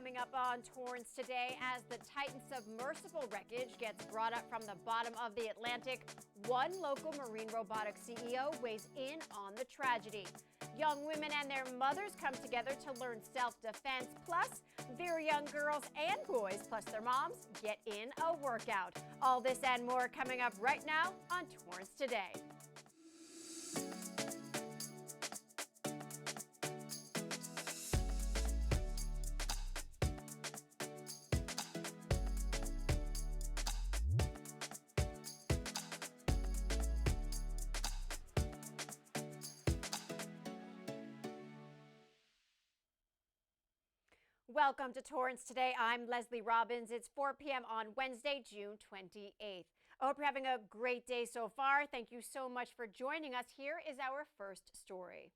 coming up on Torrance today as the Titan submersible wreckage gets brought up from the bottom of the Atlantic. One local marine robotics CEO weighs in on the tragedy. Young women and their mothers come together to learn self-defense. Plus, very young girls and boys, plus their moms, get in a workout. All this and more coming up right now on Torrance Today. Welcome to Torrance Today. I'm Leslie Robbins. It's 4 p.m. on Wednesday, June 28th. I hope you're having a great day so far. Thank you so much for joining us. Here is our first story.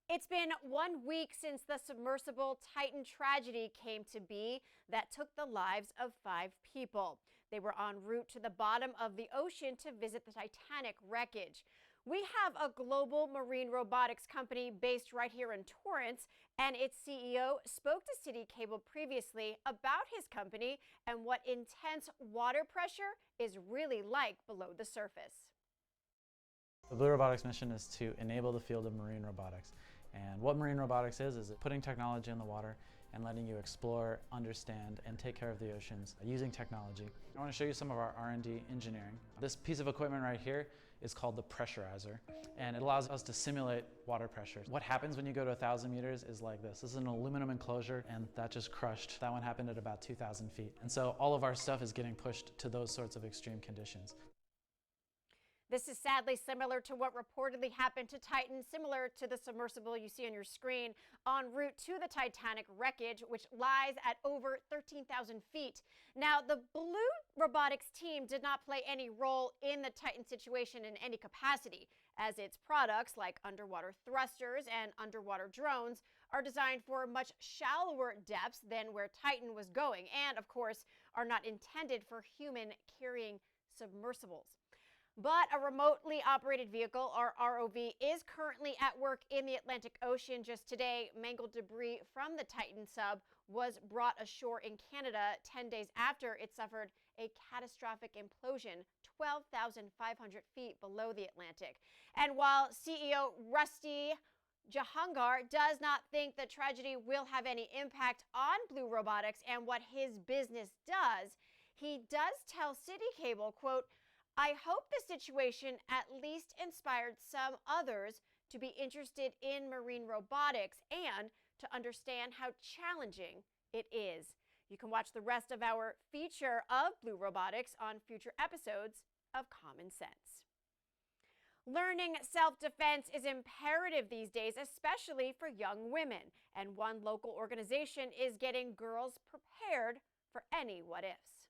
It's been 1 week since the submersible Titan tragedy came to be that took the lives of 5 people. They were en route to the bottom of the ocean to visit the Titanic wreckage. We have a global marine robotics company based right here in Torrance, and its CEO spoke to City Cable previously about his company and what intense water pressure is really like below the surface. The Blue Robotics mission is to enable the field of marine robotics. And what marine robotics is putting technology in the water and letting you explore, understand, and take care of the oceans using technology. I want to show you some of our R&D engineering. This piece of equipment right here is called the pressurizer, and it allows us to simulate water pressure. What happens when you go to 1,000 meters is like this. This is an aluminum enclosure, and that just crushed. That one happened at about 2,000 feet. And so all of our stuff is getting pushed to those sorts of extreme conditions. This is sadly similar to what reportedly happened to Titan, similar to the submersible you see on your screen, en route to the Titanic wreckage, which lies at over 13,000 feet. Now, the Blue Robotics team did not play any role in the Titan situation in any capacity, as its products, like underwater thrusters and underwater drones, are designed for much shallower depths than where Titan was going, and, of course, are not intended for human-carrying submersibles. But a remotely operated vehicle, or ROV, is currently at work in the Atlantic Ocean. Just today, mangled debris from the Titan sub was brought ashore in Canada 10 days after it suffered a catastrophic implosion 12,500 feet below the Atlantic. And while CEO Rusty Jahangir does not think the tragedy will have any impact on Blue Robotics and what his business does, he does tell City Cable, quote, "I hope the situation at least inspired some others to be interested in marine robotics and to understand how challenging it is." You can watch the rest of our feature of Blue Robotics on future episodes of Common Sense. Learning self-defense is imperative these days, especially for young women, and one local organization is getting girls prepared for any what-ifs.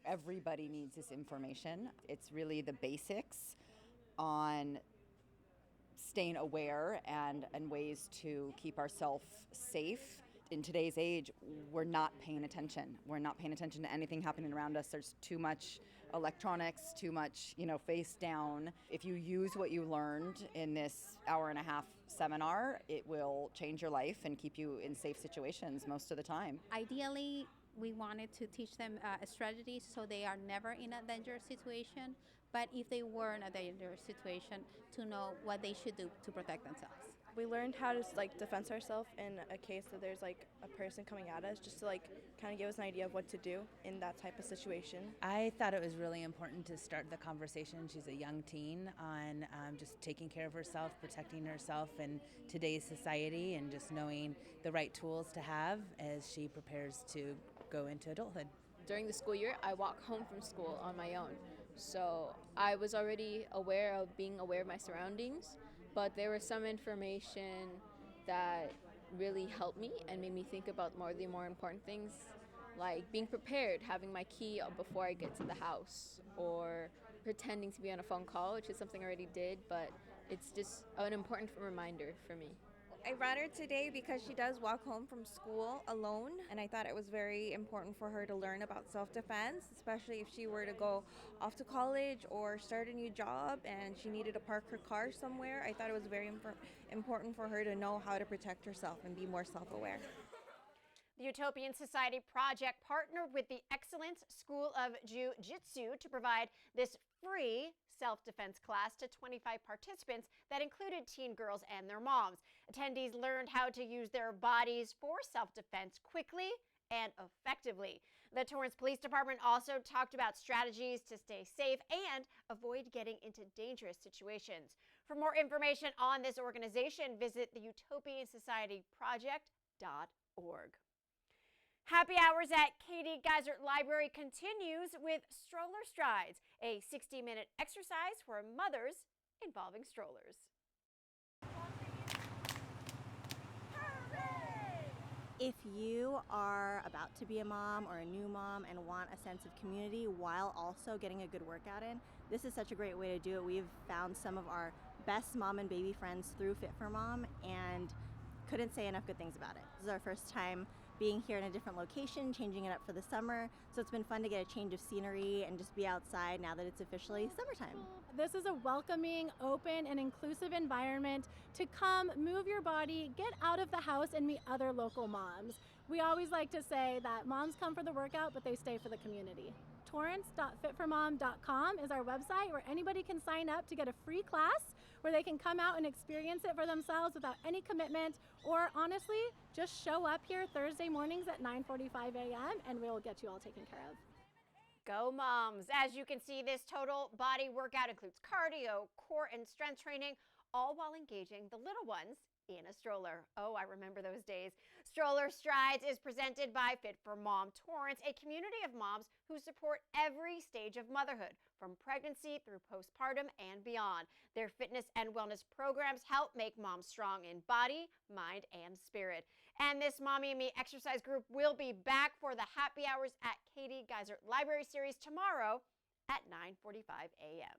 Everybody needs this information. It's really the basics on staying aware and ways to keep ourselves safe. In today's age, we're not paying attention. We're not paying attention to anything happening around us. There's too much electronics, too much, face down. If you use what you learned in this hour-and-a-half seminar, it will change your life and keep you in safe situations most of the time. Ideally, we wanted to teach them strategies so they are never in a dangerous situation, but if they were in a dangerous situation, to know what they should do to protect themselves. We learned how to defend ourselves in a case that there's a person coming at us, just to kind of give us an idea of what to do in that type of situation. I thought it was really important to start the conversation. She's a young teen on just taking care of herself, protecting herself in today's society, and just knowing the right tools to have as she prepares to go into adulthood. During the school year, I walk home from school on my own. So I was already aware of being aware of my surroundings, but there was some information that really helped me and made me think about the more important things, like being prepared, having my key before I get to the house, or pretending to be on a phone call, which is something I already did, but it's just an important reminder for me. I brought her today because she does walk home from school alone, and I thought it was very important for her to learn about self-defense, especially if she were to go off to college or start a new job and she needed to park her car somewhere. I thought it was very important for her to know how to protect herself and be more self-aware. The Utopian Society Project partnered with the Excellence School of Jiu-Jitsu to provide this free self-defense class to 25 participants that included teen girls and their moms. Attendees learned how to use their bodies for self-defense quickly and effectively. The Torrance Police Department also talked about strategies to stay safe and avoid getting into dangerous situations. For more information on this organization, visit the utopiansocietyproject.org. Happy Hours at Katie Geisert Library continues with Stroller Strides, a 60-minute exercise for mothers involving strollers. If you are about to be a mom or a new mom and want a sense of community while also getting a good workout in, this is such a great way to do it. We've found some of our best mom and baby friends through Fit for Mom and couldn't say enough good things about it. This is our first time being here in a different location, changing it up for the summer. So it's been fun to get a change of scenery and just be outside now that it's officially summertime. This is a welcoming, open, and inclusive environment to come, move your body, get out of the house, and meet other local moms. We always like to say that moms come for the workout, but they stay for the community. torrance.fitformom.com is our website where anybody can sign up to get a free class where they can come out and experience it for themselves without any commitment, or honestly, just show up here Thursday mornings at 9:45 a.m. and we'll get you all taken care of. Go moms! As you can see, this total body workout includes cardio, core, and strength training, all while engaging the little ones in a stroller. Oh, I remember those days. Stroller Strides is presented by Fit for Mom Torrance, a community of moms who support every stage of motherhood, from pregnancy through postpartum and beyond. Their fitness and wellness programs help make moms strong in body, mind, and spirit. And this Mommy and Me exercise group will be back for the Happy Hours at Katie Geisert Library series tomorrow at 9:45 a.m.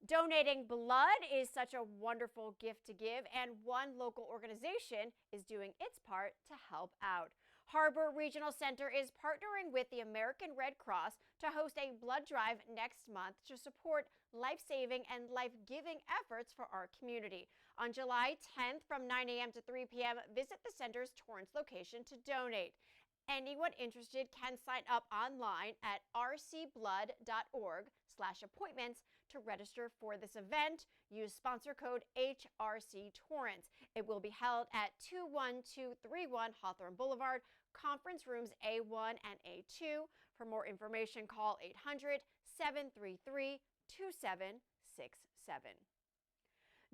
Donating blood is such a wonderful gift to give, and one local organization is doing its part to help out. Harbor Regional Center is partnering with the American Red Cross to host a blood drive next month to support life-saving and life-giving efforts for our community. On July 10th from 9 a.m. to 3 p.m., visit the center's Torrance location to donate. Anyone interested can sign up online at rcblood.org/appointments to register for this event. Use sponsor code HRCTorrance. It will be held at 21231 Hawthorne Boulevard, Conference Rooms A1 and A2. For more information, call 800-733-2767.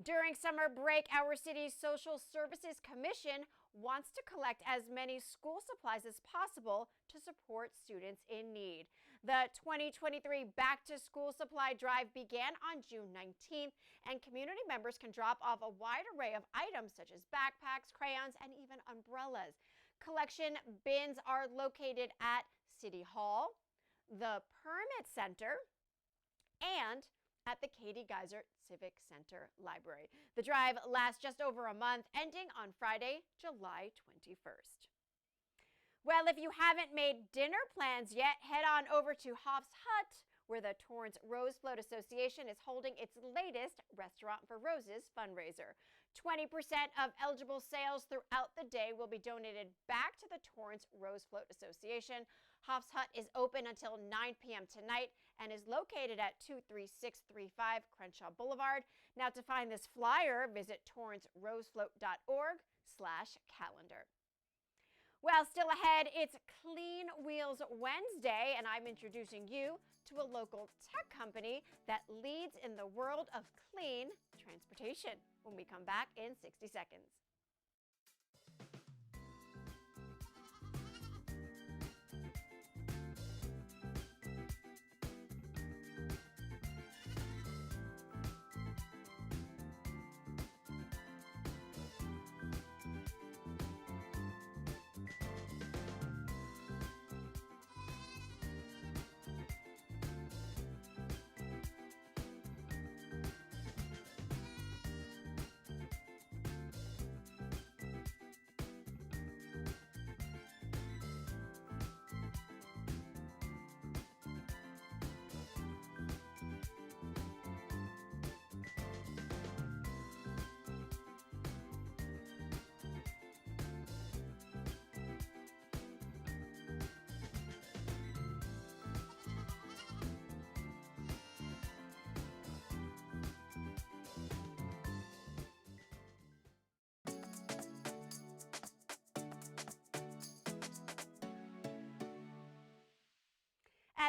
During summer break, our city's Social Services Commission wants to collect as many school supplies as possible to support students in need. The 2023 Back to School Supply Drive began on June 19th, and community members can drop off a wide array of items such as backpacks, crayons, and even umbrellas. Collection bins are located at City Hall, the Permit Center, and at the Katie Geisert Civic Center Library. The drive lasts just over a month, ending on Friday, July 21st. Well, if you haven't made dinner plans yet, head on over to Hoff's Hut, where the Torrance Rose Float Association is holding its latest Restaurant for Roses fundraiser. 20% of eligible sales throughout the day will be donated back to the Torrance Rose Float Association. Hoff's Hut is open until 9 p.m. tonight and is located at 23635 Crenshaw Boulevard. Now, to find this flyer, visit torrancerosefloat.org/calendar. Well, still ahead, it's Clean Wheels Wednesday, and I'm introducing you to a local tech company that leads in the world of clean transportation when we come back in 60 seconds.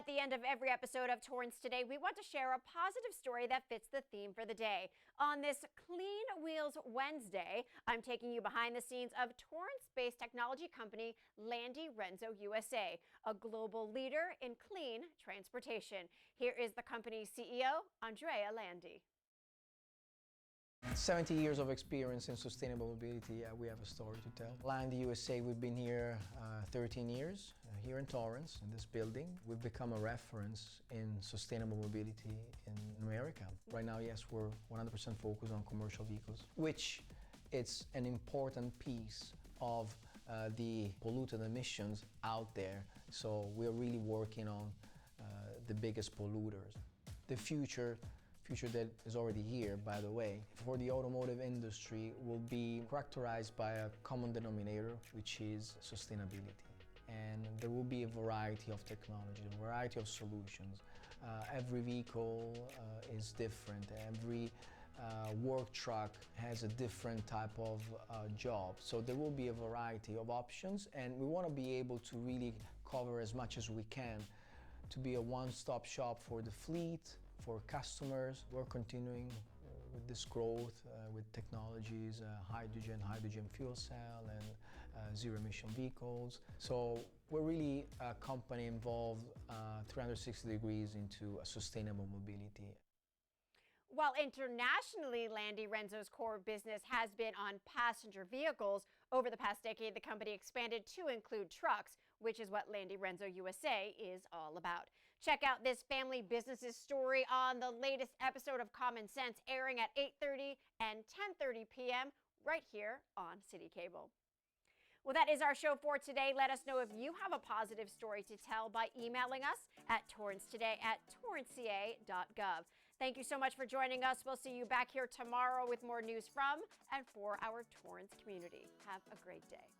At the end of every episode of Torrance Today, we want to share a positive story that fits the theme for the day. On this Clean Wheels Wednesday, I'm taking you behind the scenes of Torrance-based technology company Landi Renzo USA, a global leader in clean transportation. Here is the company's CEO, Andrea Landi. 70 years of experience in sustainable mobility. We have a story to tell. Landi USA, we've been here 13 years, here in Torrance, in this building. We've become a reference in sustainable mobility in America. Right now, yes, we're 100% focused on commercial vehicles, which it's an important piece of the pollutant emissions out there. So we're really working on the biggest polluters. The future that is already here, by the way, for the automotive industry will be characterized by a common denominator, which is sustainability. And there will be a variety of technologies, a variety of solutions. Every vehicle is different. Every work truck has a different type of job. So there will be a variety of options, and we want to be able to really cover as much as we can to be a one-stop shop for the fleet, for customers. We're continuing with this growth with technologies, hydrogen fuel cell, and zero-emission vehicles. So we're really a company involved 360 degrees into a sustainable mobility. While internationally, Landi Renzo's core business has been on passenger vehicles, over the past decade, the company expanded to include trucks, which is what Landi Renzo USA is all about. Check out this family businesses story on the latest episode of Common Sense, airing at 8:30 and 10:30 p.m. right here on City Cable. Well, that is our show for today. Let us know if you have a positive story to tell by emailing us at torrancetoday@torranceca.gov. Thank you so much for joining us. We'll see you back here tomorrow with more news from and for our Torrance community. Have a great day.